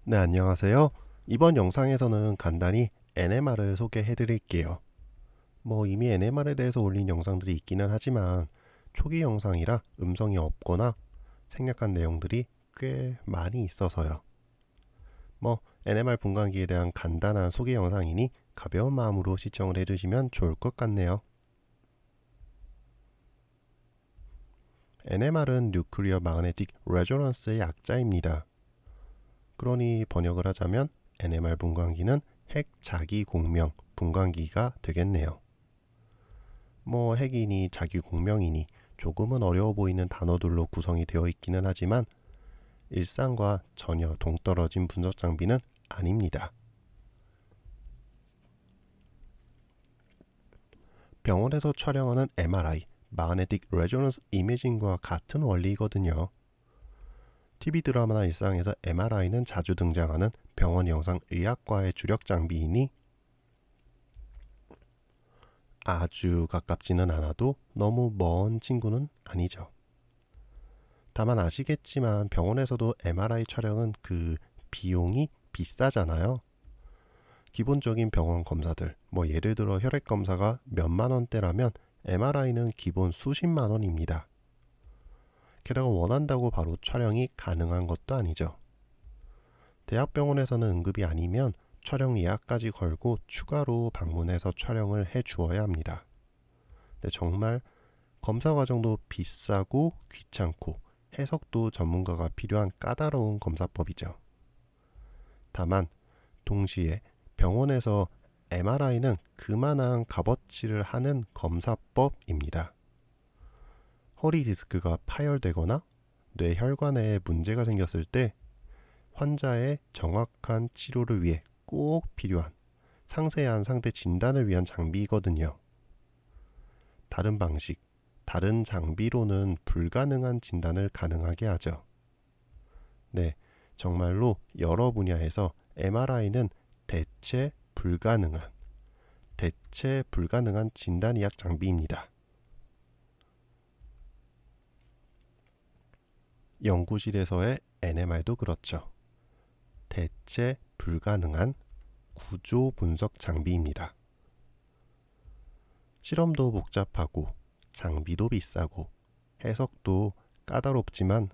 네, 안녕하세요. 이번 영상에서는 간단히 NMR을 소개해 드릴게요. 이미 NMR에 대해서 올린 영상들이 있기는 하지만 초기 영상이라 음성이 없거나 생략한 내용들이 꽤 많이 있어서요. NMR 분광기에 대한 간단한 소개 영상이니 가벼운 마음으로 시청을 해주시면 좋을 것 같네요. NMR은 Nuclear Magnetic Resonance의 약자입니다. 그러니 번역을 하자면 NMR 분광기는 핵 자기 공명 분광기가 되겠네요. 핵이니 자기 공명이니 조금은 어려워 보이는 단어들로 구성이 되어 있기는 하지만 일상과 전혀 동떨어진 분석 장비는 아닙니다. 병원에서 촬영하는 MRI, Magnetic Resonance Imaging과 같은 원리이거든요. TV 드라마나 일상에서 MRI는 자주 등장하는 병원 영상 의학과의 주력 장비이니 아주 가깝지는 않아도 너무 먼 친구는 아니죠. 다만 아시겠지만 병원에서도 MRI 촬영은 비용이 비싸잖아요. 기본적인 병원 검사들, 예를 들어 혈액 검사가 몇만 원대라면 MRI는 기본 수십만 원입니다. 게다가 원한다고 바로 촬영이 가능한 것도 아니죠. 대학병원에서는 응급이 아니면 촬영 예약까지 걸고 추가로 방문해서 촬영을 해 주어야 합니다. 근데 정말 검사 과정도 비싸고 귀찮고 해석도 전문가가 필요한 까다로운 검사법이죠. 다만 동시에 병원에서 MRI는 그만한 값어치를 하는 검사법입니다. 허리 디스크가 파열되거나 뇌혈관에 문제가 생겼을 때 환자의 정확한 치료를 위해 꼭 필요한 상세한 상태 진단을 위한 장비이거든요. 다른 방식, 다른 장비로는 불가능한 진단을 가능하게 하죠. 네, 정말로 여러 분야에서 MRI는 대체 불가능한 진단의학 장비입니다. 연구실에서의 NMR도 그렇죠. 대체 불가능한 구조 분석 장비입니다. 실험도 복잡하고 장비도 비싸고 해석도 까다롭지만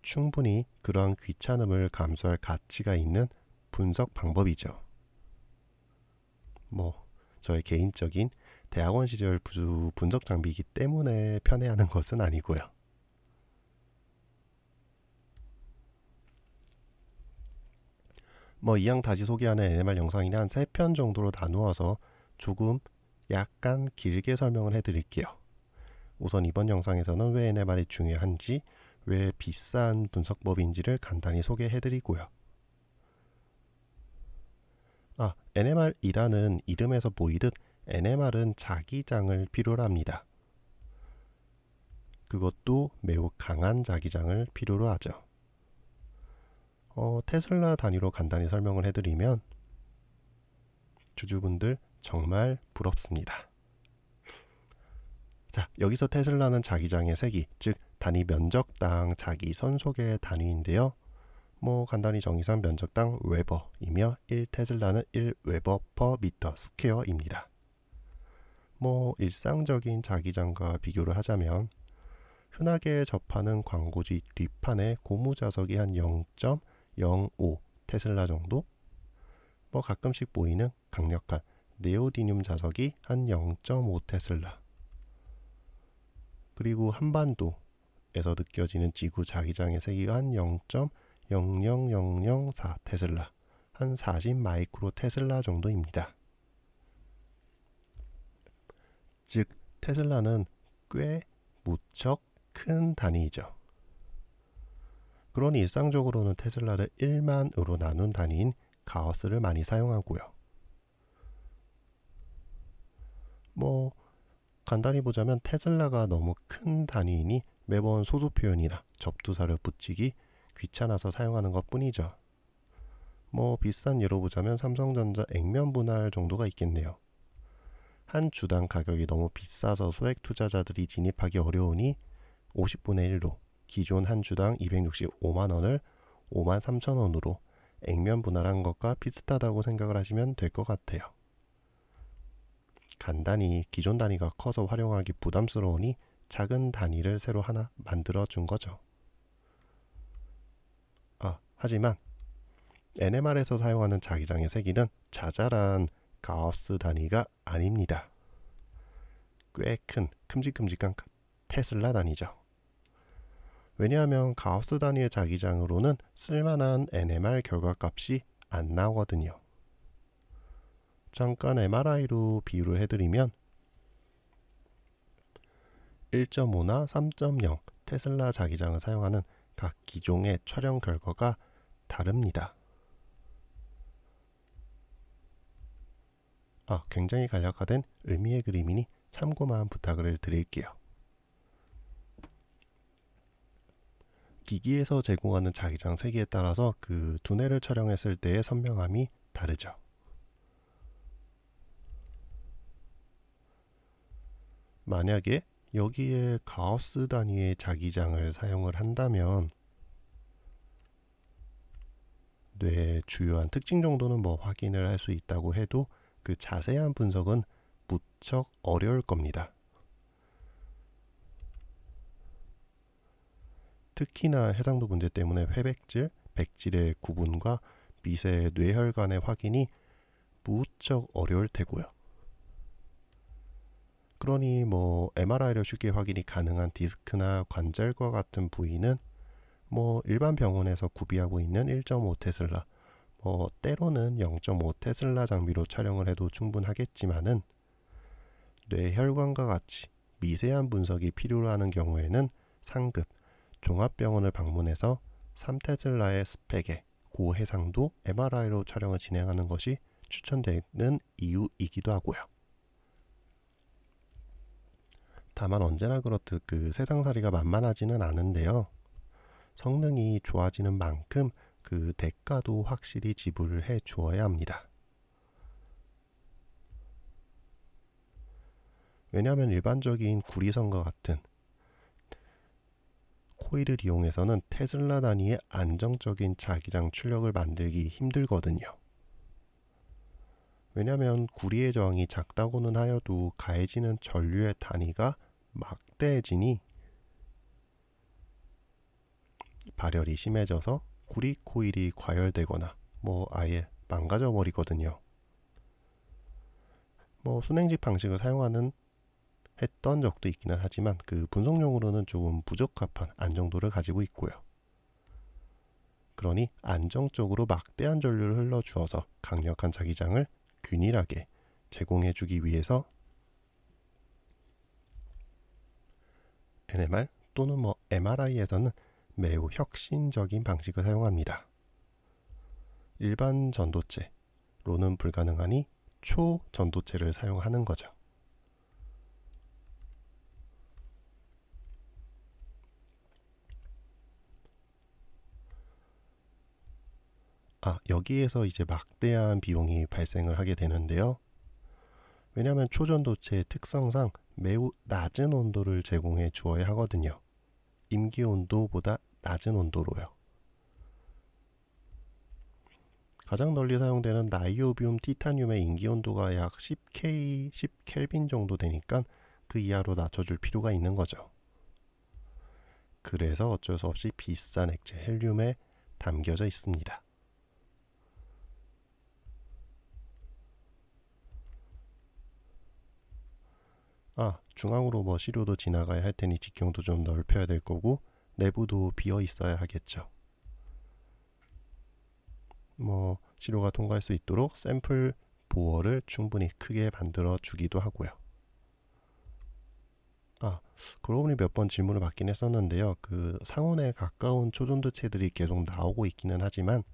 충분히 그러한 귀찮음을 감수할 가치가 있는 분석 방법이죠. 저의 개인적인 대학원 시절 분석 장비이기 때문에 편애하는 것은 아니고요. 이왕 다시 소개하는 NMR 영상이나 한 3편 정도로 나누어서 조금 약간 길게 설명을 해드릴게요. 우선 이번 영상에서는 왜 NMR이 중요한지, 왜 비싼 분석법인지를 간단히 소개해드리고요. NMR이라는 이름에서 보이듯 NMR은 자기장을 필요로 합니다. 그것도 매우 강한 자기장을 필요로 하죠. 테슬라 단위로 간단히 설명을 해드리면 주주분들 정말 부럽습니다. 자, 여기서 테슬라는 자기장의 세기, 즉 단위 면적당 자기 선속의 단위인데요. 간단히 정의상 면적당 웨버이며 1테슬라는 1웨버 퍼 미터 스퀘어입니다. 일상적인 자기장과 비교를 하자면 흔하게 접하는 광고지 뒷판에 고무자석이 한 0.05 테슬라 정도, 가끔씩 보이는 강력한 네오디듐 자석이 한 0.5 테슬라, 그리고 한반도에서 느껴지는 지구 자기장의 세기가 한 0.00004 테슬라, 한 40 마이크로 테슬라 정도입니다. 즉 테슬라는 꽤 무척 큰 단위이죠. 그러니 일상적으로는 테슬라를 1만으로 나눈 단위인 가우스를 많이 사용하고요. 간단히 보자면 테슬라가 너무 큰 단위이니 매번 소수 표현이나 접두사를 붙이기 귀찮아서 사용하는 것 뿐이죠. 비싼 예로 보자면 삼성전자 액면 분할 정도가 있겠네요. 한 주당 가격이 너무 비싸서 소액 투자자들이 진입하기 어려우니 50분의 1로 기존 한 주당 265만원을 53,000원으로 액면 분할한 것과 비슷하다고 생각을 하시면 될 것 같아요. 간단히 기존 단위가 커서 활용하기 부담스러우니 작은 단위를 새로 하나 만들어 준 거죠. 하지만 NMR에서 사용하는 자기장의 세기는 자잘한 가우스 단위가 아닙니다. 꽤 큰 큼직큼직한 테슬라 단위죠. 왜냐하면 가우스 단위의 자기장으로는 쓸만한 NMR 결과값이 안 나오거든요. 잠깐 MRI로 비유를 해드리면 1.5나 3.0 테슬라 자기장을 사용하는 각 기종의 촬영 결과가 다릅니다. 굉장히 간략화된 의미의 그림이니 참고만 부탁을 드릴게요. 기기에서 제공하는 자기장 세기에 따라서 그 두뇌를 촬영했을 때의 선명함이 다르죠. 만약에 여기에 가우스 단위의 자기장을 사용을 한다면 뇌의 주요한 특징 정도는 확인을 할 수 있다고 해도 그 자세한 분석은 무척 어려울 겁니다. 특히나 해상도 문제 때문에 회백질, 백질의 구분과 미세 뇌혈관의 확인이 무척 어려울 테고요. 그러니 MRI로 쉽게 확인이 가능한 디스크나 관절과 같은 부위는 일반 병원에서 구비하고 있는 1.5 테슬라, 때로는 0.5 테슬라 장비로 촬영을 해도 충분하겠지만은 뇌혈관과 같이 미세한 분석이 필요로 하는 경우에는 상급 종합병원을 방문해서 3테슬라의 스펙의 고해상도 MRI로 촬영을 진행하는 것이 추천되는 이유이기도 하고요. 다만 언제나 그렇듯 그 세상살이가 만만하지는 않은데요. 성능이 좋아지는 만큼 그 대가도 확실히 지불을 해 주어야 합니다. 왜냐하면 일반적인 구리선과 같은 코일을 이용해서는 테슬라 단위의 안정적인 자기장 출력을 만들기 힘들거든요. 왜냐하면 구리의 저항이 작다고는 하여도 가해지는 전류의 단위가 막대해지니 발열이 심해져서 구리 코일이 과열되거나 아예 망가져 버리거든요. 순행식 방식을 했던 적도 있기는 하지만 그 분석용으로는 조금 부적합한 안정도를 가지고 있고요. 그러니 안정적으로 막대한 전류를 흘러주어서 강력한 자기장을 균일하게 제공해주기 위해서 NMR 또는 MRI에서는 매우 혁신적인 방식을 사용합니다. 일반 전도체로는 불가능하니 초전도체를 사용하는 거죠. 여기에서 이제 막대한 비용이 발생을 하게 되는데요. 왜냐하면 초전도체의 특성상 매우 낮은 온도를 제공해 주어야 하거든요. 임기 온도보다 낮은 온도로요. 가장 널리 사용되는 나이오비움 티타늄의 임기 온도가 약 10K, 10켈빈 정도 되니까 그 이하로 낮춰줄 필요가 있는 거죠. 그래서 어쩔 수 없이 비싼 액체 헬륨에 담겨져 있습니다. 중앙으로 시료도 지나가야 할 테니 직경도 좀 넓혀야 될 거고 내부도 비어 있어야 하겠죠. 시료가 통과할 수 있도록 샘플 보어를 충분히 크게 만들어 주기도 하고요. 그러고 보니 몇 번 질문을 받긴 했었는데요. 그 상온에 가까운 초전도체들이 계속 나오고 있기는 하지만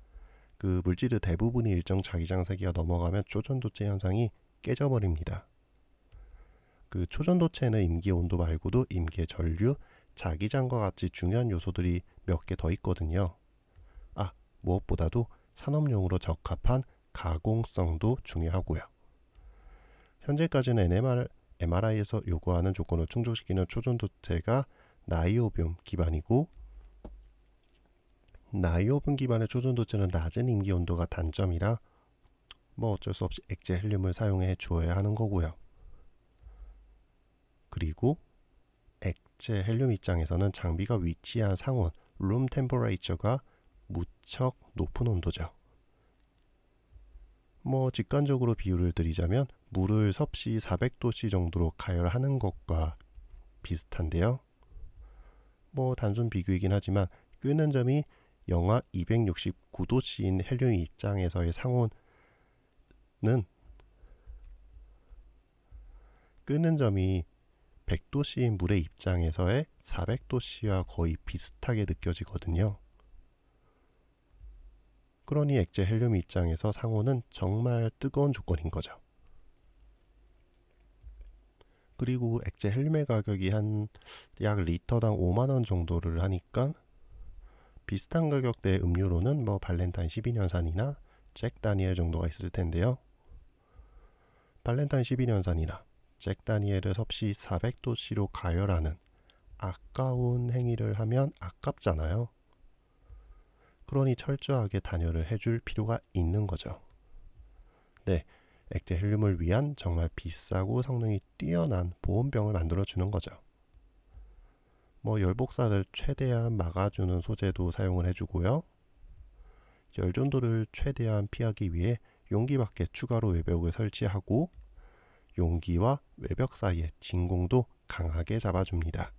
그 물질의 대부분이 일정 자기장 세기가 넘어가면 초전도체 현상이 깨져버립니다. 그 초전도체는 임기 온도 말고도 임계 전류, 자기장과 같이 중요한 요소들이 몇 개 더 있거든요. 무엇보다도 산업용으로 적합한 가공성도 중요하고요. 현재까지는 MRI에서 요구하는 조건을 충족시키는 초전도체가 나이오비움 기반이고 나이오븐 기반의 초전도체는 낮은 임기 온도가 단점이라 뭐 어쩔 수 없이 액체 헬륨을 사용해 주어야 하는 거고요. 그리고 액체 헬륨 입장에서는 장비가 위치한 상온 룸 템퍼레이처가 무척 높은 온도죠. 뭐 직관적으로 비유를 드리자면 물을 섭씨 400도씨 정도로 가열하는 것과 비슷한데요. 뭐 단순 비교이긴 하지만 끄는 점이 영하 269도씨인 헬륨 입장에서의 상온은 끄는 점이 100도씨인 물의 입장에서의 400도씨와 거의 비슷하게 느껴지거든요. 그러니 액체 헬륨 입장에서 상온은 정말 뜨거운 조건인 거죠. 그리고 액체 헬륨의 가격이 한 약 리터당 5만원 정도를 하니까 비슷한 가격대의 음료로는 뭐 발렌타인 12년산이나 잭 다니엘 정도가 있을 텐데요. 발렌타인 12년산이나 잭 다니엘을 섭씨 400도씨로 가열하는 아까운 행위를 하면 아깝잖아요. 그러니 철저하게 단열을 해줄 필요가 있는 거죠. 네, 액체 헬륨을 위한 정말 비싸고 성능이 뛰어난 보온병을 만들어 주는 거죠. 뭐 열복사를 최대한 막아주는 소재도 사용을 해주고요. 열전도를 최대한 피하기 위해 용기 밖에 추가로 외벽을 설치하고 용기와 외벽 사이의 진공도 강하게 잡아줍니다.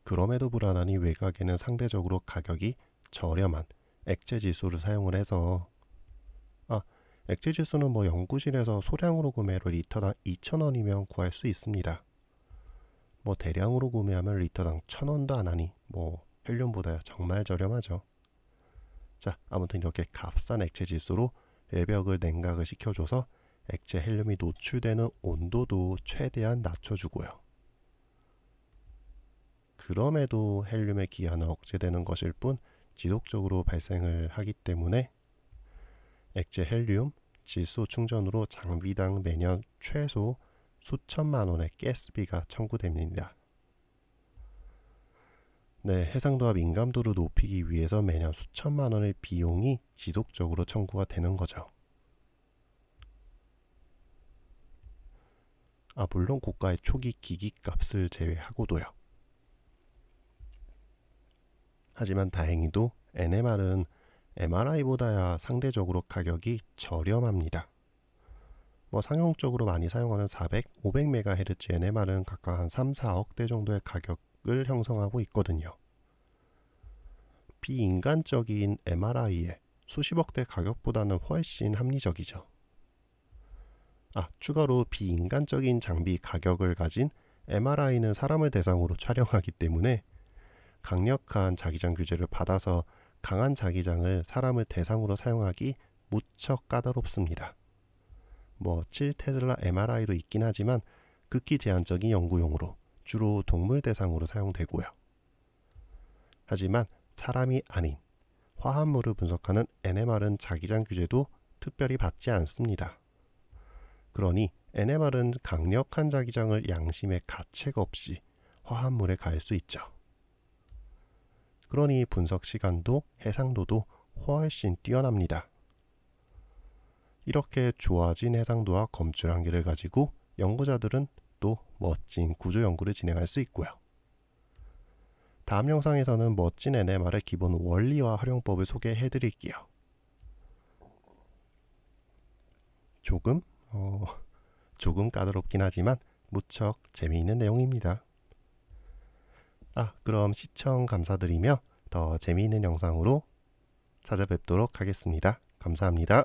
그럼에도 불안하니 외곽에는 상대적으로 가격이 저렴한 액체 질소를 사용을 해서 액체 질소는 뭐 연구실에서 소량으로 구매로 리터당 2,000원이면 구할 수 있습니다. 뭐 대량으로 구매하면 리터당 1,000원도 안 하니 뭐 헬륨보다 정말 저렴하죠. 자, 아무튼 이렇게 값싼 액체 질소로 외벽을 냉각을 시켜줘서 액체 헬륨이 노출되는 온도도 최대한 낮춰주고요. 그럼에도 헬륨의 기하는 억제되는 것일 뿐 지속적으로 발생을 하기 때문에 액체 헬륨 질소 충전으로 장비당 매년 최소 수천만 원의 가스비가 청구됩니다. 네, 해상도와 민감도를 높이기 위해서 매년 수천만 원의 비용이 지속적으로 청구가 되는 거죠. 물론 고가의 초기 기기 값을 제외하고도요. 하지만 다행히도 NMR은 MRI보다야 상대적으로 가격이 저렴합니다. 뭐 상용적으로 많이 사용하는 400, 500MHz NMR은 각각 한 3, 4억대 정도의 가격을 형성하고 있거든요. 비인간적인 MRI의 수십억대 가격보다는 훨씬 합리적이죠. 추가로 비인간적인 장비 가격을 가진 MRI는 사람을 대상으로 촬영하기 때문에 강력한 자기장 규제를 받아서 강한 자기장을 사람을 대상으로 사용하기 무척 까다롭습니다. 뭐 7테슬라 MRI도 있긴 하지만 극히 제한적인 연구용으로 주로 동물 대상으로 사용되고요. 하지만 사람이 아닌 화합물을 분석하는 NMR은 자기장 규제도 특별히 받지 않습니다. 그러니 NMR은 강력한 자기장을 양심의 가책 없이 화합물에 가할 수 있죠. 그러니 분석 시간도 해상도도 훨씬 뛰어납니다. 이렇게 좋아진 해상도와 검출 한계를 가지고 연구자들은 또 멋진 구조 연구를 진행할 수 있고요. 다음 영상에서는 멋진 NMR의 기본 원리와 활용법을 소개해 드릴게요. 조금 까다롭긴 하지만 무척 재미있는 내용입니다. 그럼 시청 감사드리며 더 재미있는 영상으로 찾아뵙도록 하겠습니다. 감사합니다.